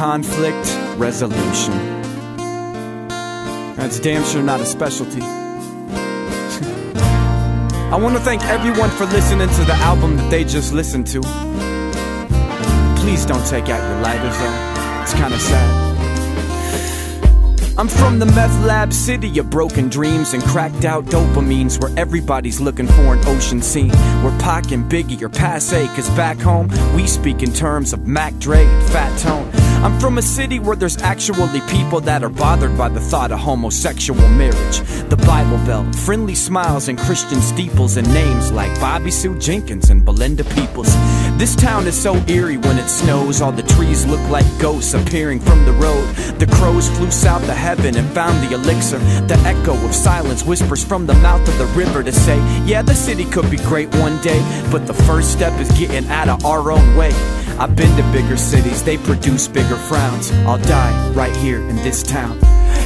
Conflict resolution. That's damn sure not a specialty. I want to thank everyone for listening to the album that they just listened to. Please don't take out your lighters though, it's kinda sad. I'm from the meth lab city of broken dreams and cracked out dopamines, where everybody's looking for an ocean scene, where Pac and Biggie are passe, cause back home we speak in terms of Mac Dre and Fat Tone. I'm from a city where there's actually people that are bothered by the thought of homosexual marriage. The Bible Belt, friendly smiles and Christian steeples, and names like Bobby Sue Jenkins and Belinda Peoples. This town is so eerie when it snows, all the trees look like ghosts appearing from the road. The crows flew south to heaven and found the elixir. The echo of silence whispers from the mouth of the river to say, yeah, the city could be great one day, but the first step is getting out of our own way. I've been to bigger cities, they produce bigger frowns. I'll die right here in this town.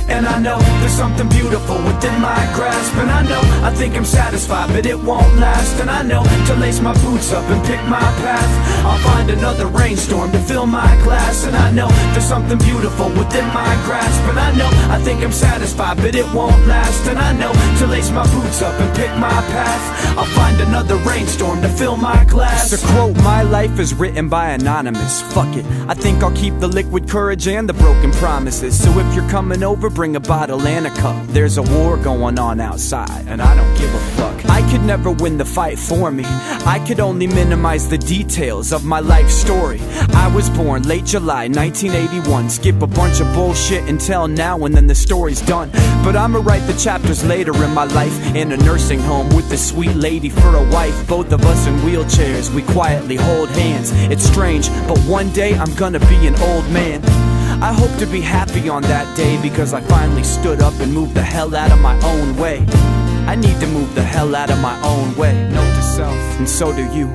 And I know there's something beautiful within my grasp, and I know I think I'm satisfied, but it won't last. And I know to lace my boots up and pick my path, I'll find another rainstorm to fill my glass. And I know there's something beautiful within my grasp, and I know I think I'm satisfied, but it won't last. And I know to lace my boots up and pick my path, I'll find another rainstorm to fill my glass. To quote, my life is written by anonymous. Fuck it, I think I'll keep the liquid courage and the broken promises. So if you're coming over, bring a bottle and a cup. There's a war going on outside, and I don't give a fuck. I could never win the fight for me, I could only minimize the details of my life story. I was born late July 1981, skip a bunch of bullshit until now and then the story's done. But I'ma write the chapters later in my life, in a nursing home with a sweet lady for a wife. Both of us in wheelchairs, we quietly hold hands. It's strange, but one day I'm gonna be an old man. I hope to be happy on that day, because I finally stood up and moved the hell out of my own way. I need to move the hell out of my own way. Note to self, and so do you.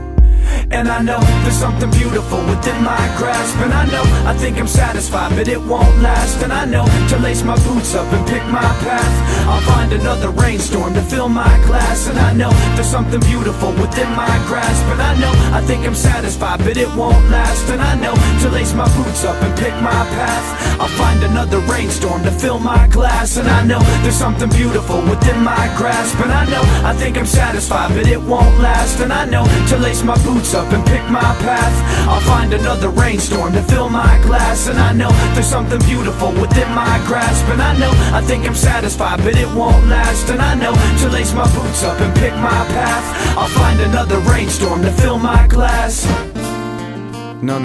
And I know there's something beautiful within my grasp, and I know I think I'm satisfied, but it won't last. And I know to lace my boots up and pick my path, I'll find another rainstorm to fill my glass. And I know there's something beautiful within my grasp, and I know I think I'm satisfied, but it won't last. And I know to lace my boots up and pick my path, I'll find another rainstorm to fill my glass. And I know there's something beautiful within my grasp, and I know I think I'm satisfied, but it won't last. And I know to lace my boots up and pick my path, I'll find another rainstorm to fill my glass. And I know there's something beautiful within my grasp, and I know I think I'm satisfied, but it won't last. And I know to lace my boots up and pick my path, I'll find another rainstorm to fill my glass. No,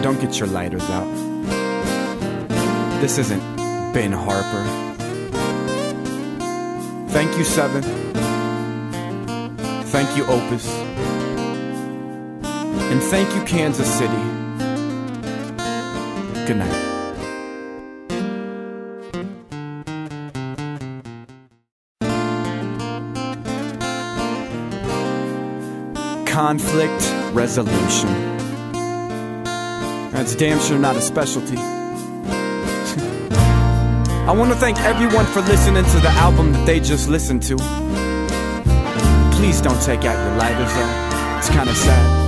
don't get your lighters out. This isn't Ben Harper. Thank you, Seven. Thank you, Opus. And thank you, Kansas City. Good night. Conflict resolution. That's damn sure not a specialty. I want to thank everyone for listening to the album that they just listened to. Please don't take out your lighters though, it's kinda sad.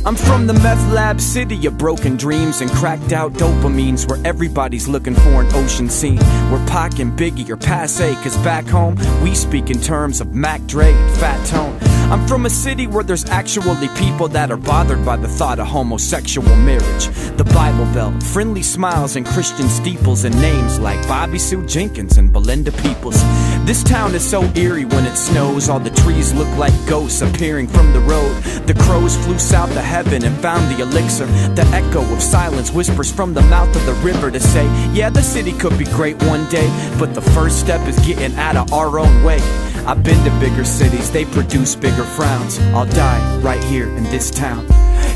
I'm from the meth lab city of broken dreams and cracked out dopamines, where everybody's looking for an ocean scene, where Pac and Biggie are passe, cause back home we speak in terms of Mac Dre and Fat Tone. I'm from a city where there's actually people that are bothered by the thought of homosexual marriage. The Bible Belt, friendly smiles and Christian steeples, and names like Bobby Sue Jenkins and Belinda Peoples. This town is so eerie when it snows, all the trees look like ghosts appearing from the road. The crows flew south to heaven and found the elixir. The echo of silence whispers from the mouth of the river to say, yeah, the city could be great one day, but the first step is getting out of our own way. I've been to bigger cities, they produce bigger frowns. I'll die right here in this town.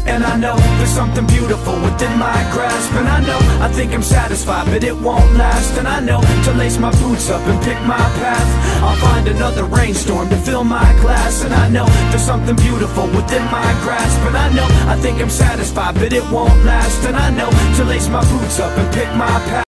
And I know there's something beautiful within my grasp, and I know I think I'm satisfied, but it won't last. And I know to lace my boots up and pick my path, I'll find another rainstorm to fill my glass. And I know there's something beautiful within my grasp, and I know I think I'm satisfied, but it won't last. And I know to lace my boots up and pick my path.